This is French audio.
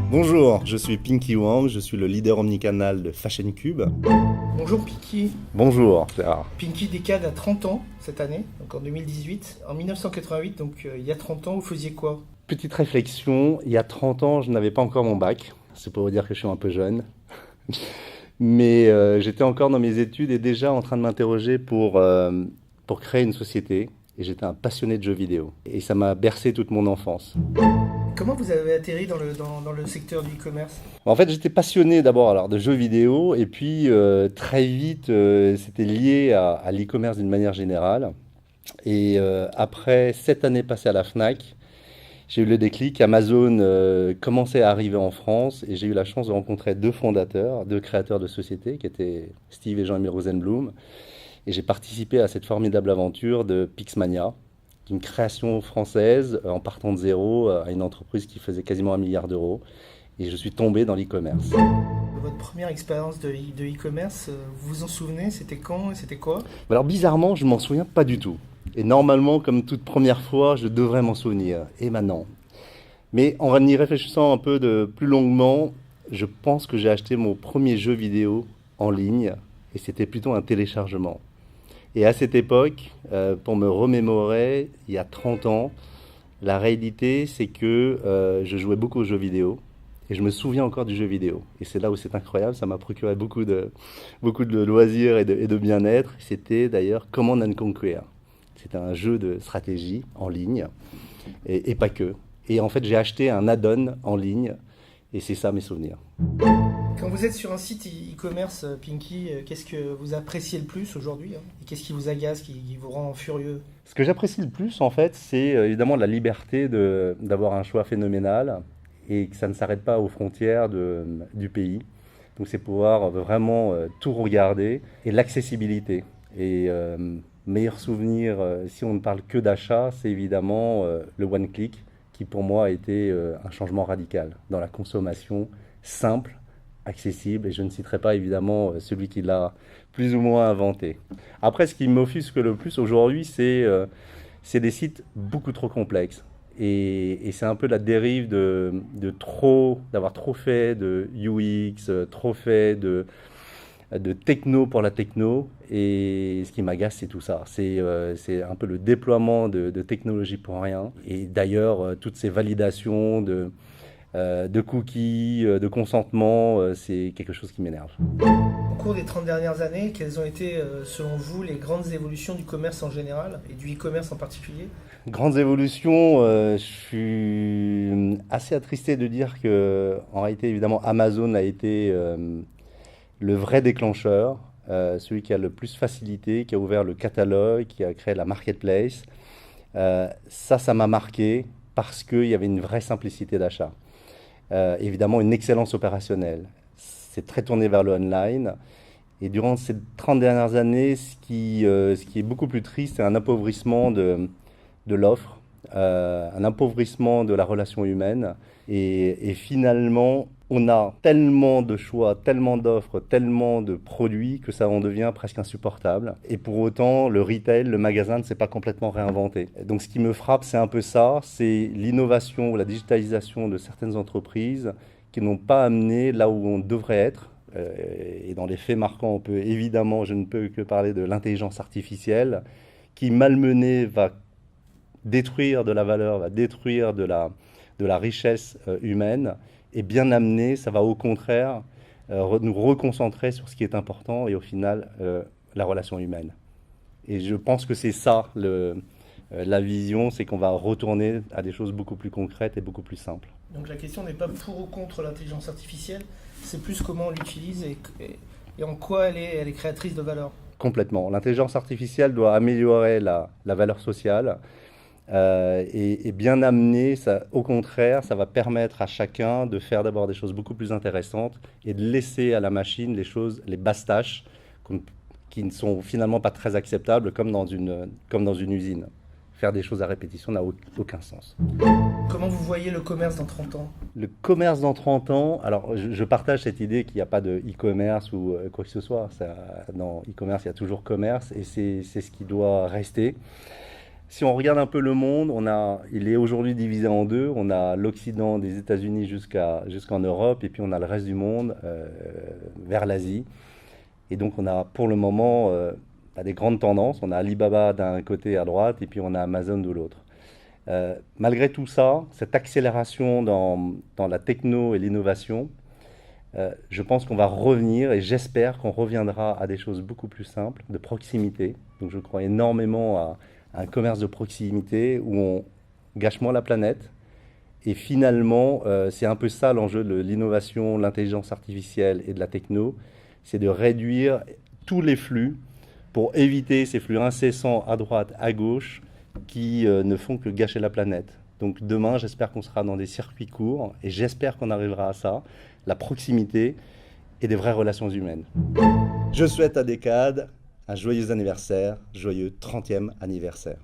Bonjour, je suis Pinky Wang, je suis le leader omnicanal de Fashion Cube. Bonjour Pinky. Bonjour, Clara. Pinky Decade a 30 ans cette année, donc en 2018. En 1988, donc il y a 30 ans, vous faisiez quoi? Petite réflexion, il y a 30 ans, je n'avais pas encore mon bac. C'est pour vous dire que je suis un peu jeune. Mais j'étais encore dans mes études et déjà en train de m'interroger pour créer une société. Et j'étais un passionné de jeux vidéo. Et ça m'a bercé toute mon enfance. Comment vous avez atterri dans le secteur du e-commerce? En fait, j'étais passionné d'abord alors de jeux vidéo et puis très vite, c'était lié à l'e-commerce d'une manière générale. Et après 7 années passées à la Fnac, j'ai eu le déclic. Amazon commençait à arriver en France et j'ai eu la chance de rencontrer deux fondateurs, deux créateurs de société qui étaient Steve et Jean-Émile Rosenblum. Et j'ai participé à cette formidable aventure de Pixmania, d'une création française en partant de zéro à une entreprise qui faisait quasiment 1 milliard d'euros. Et je suis tombé dans l'e-commerce. Votre première expérience de e-commerce, vous vous en souvenez? C'était quand et c'était quoi? Alors bizarrement, je m'en souviens pas du tout. Et normalement, comme toute première fois, je devrais m'en souvenir. Et maintenant. Mais en y réfléchissant un peu de plus longuement, je pense que j'ai acheté mon premier jeu vidéo en ligne. Et c'était plutôt un téléchargement. Et à cette époque, pour me remémorer, il y a 30 ans, la réalité, c'est que je jouais beaucoup aux jeux vidéo. Et je me souviens encore du jeu vidéo. Et c'est là où c'est incroyable, ça m'a procuré beaucoup de loisirs et de bien-être. C'était d'ailleurs Command and Conquer. C'était un jeu de stratégie en ligne, et pas que. Et en fait, j'ai acheté un add-on en ligne, et c'est ça mes souvenirs. Quand vous êtes sur un site e-commerce, Pinky, qu'est-ce que vous appréciez le plus aujourd'hui, hein? Et qu'est-ce qui vous agace, qui vous rend furieux? Ce que j'apprécie le plus, en fait, c'est évidemment la liberté d'avoir un choix phénoménal et que ça ne s'arrête pas aux frontières du pays. Donc c'est pouvoir vraiment tout regarder et l'accessibilité. Et meilleur souvenir, si on ne parle que d'achat, c'est évidemment le one-click qui pour moi a été un changement radical dans la consommation simple, accessible, et je ne citerai pas évidemment celui qui l'a plus ou moins inventé. Après, ce qui m'offusque le plus aujourd'hui, c'est des sites beaucoup trop complexes. Et c'est un peu la dérive d'avoir trop fait de UX, trop fait de techno pour la techno. Et ce qui m'agace, c'est tout ça. C'est un peu le déploiement de technologie pour rien. Et d'ailleurs, toutes ces validations de cookies, de consentement, c'est quelque chose qui m'énerve. Au cours des 30 dernières années, quelles ont été, selon vous, les grandes évolutions du commerce en général et du e-commerce en particulier? Grandes évolutions, je suis assez attristé de dire que, en réalité, évidemment, Amazon a été le vrai déclencheur, celui qui a le plus facilité, qui a ouvert le catalogue, qui a créé la marketplace. Ça m'a marqué parce qu'il y avait une vraie simplicité d'achat. Évidemment, une excellence opérationnelle. C'est très tourné vers le online. Et durant ces 30 dernières années, ce qui est beaucoup plus triste, c'est un appauvrissement de l'offre, un appauvrissement de la relation humaine. Et finalement, on a tellement de choix, tellement d'offres, tellement de produits que ça en devient presque insupportable. Et pour autant, le retail, le magasin ne s'est pas complètement réinventé. Donc ce qui me frappe, c'est un peu ça, c'est l'innovation ou la digitalisation de certaines entreprises qui n'ont pas amené là où on devrait être. Et dans les faits marquants, on peut évidemment, je ne peux que parler de l'intelligence artificielle, qui malmenée va détruire de la valeur, va détruire de la richesse humaine, et bien amené, ça va au contraire nous reconcentrer sur ce qui est important et au final la relation humaine. Et je pense que c'est ça la vision, c'est qu'on va retourner à des choses beaucoup plus concrètes et beaucoup plus simples. Donc la question n'est pas pour ou contre l'intelligence artificielle, c'est plus comment on l'utilise et en quoi elle est créatrice de valeur. Complètement. L'intelligence artificielle doit améliorer la valeur sociale. Et bien amené, ça, au contraire, ça va permettre à chacun de faire d'abord des choses beaucoup plus intéressantes et de laisser à la machine les choses, les basses tâches qui ne sont finalement pas très acceptables comme dans une usine. Faire des choses à répétition n'a aucun sens. Comment vous voyez le commerce dans 30 ans? Le commerce dans 30 ans, alors je partage cette idée qu'il n'y a pas de e-commerce ou quoi que ce soit. Dans e-commerce, il y a toujours commerce et c'est ce qui doit rester. Si on regarde un peu le monde, il est aujourd'hui divisé en deux. On a l'Occident des États-Unis jusqu'en Europe, et puis on a le reste du monde vers l'Asie. Et donc on a pour le moment des grandes tendances. On a Alibaba d'un côté à droite, et puis on a Amazon de l'autre. Malgré tout ça, cette accélération dans la techno et l'innovation, je pense qu'on va revenir, et j'espère qu'on reviendra à des choses beaucoup plus simples, de proximité. Donc je crois énormément à un commerce de proximité où on gâche moins la planète. Et finalement, c'est un peu ça l'enjeu de l'innovation, l'intelligence artificielle et de la techno, c'est de réduire tous les flux pour éviter ces flux incessants à droite, à gauche, qui ne font que gâcher la planète. Donc demain, j'espère qu'on sera dans des circuits courts, et j'espère qu'on arrivera à ça, la proximité et des vraies relations humaines. Je souhaite à Decade un joyeux anniversaire, joyeux 30e anniversaire.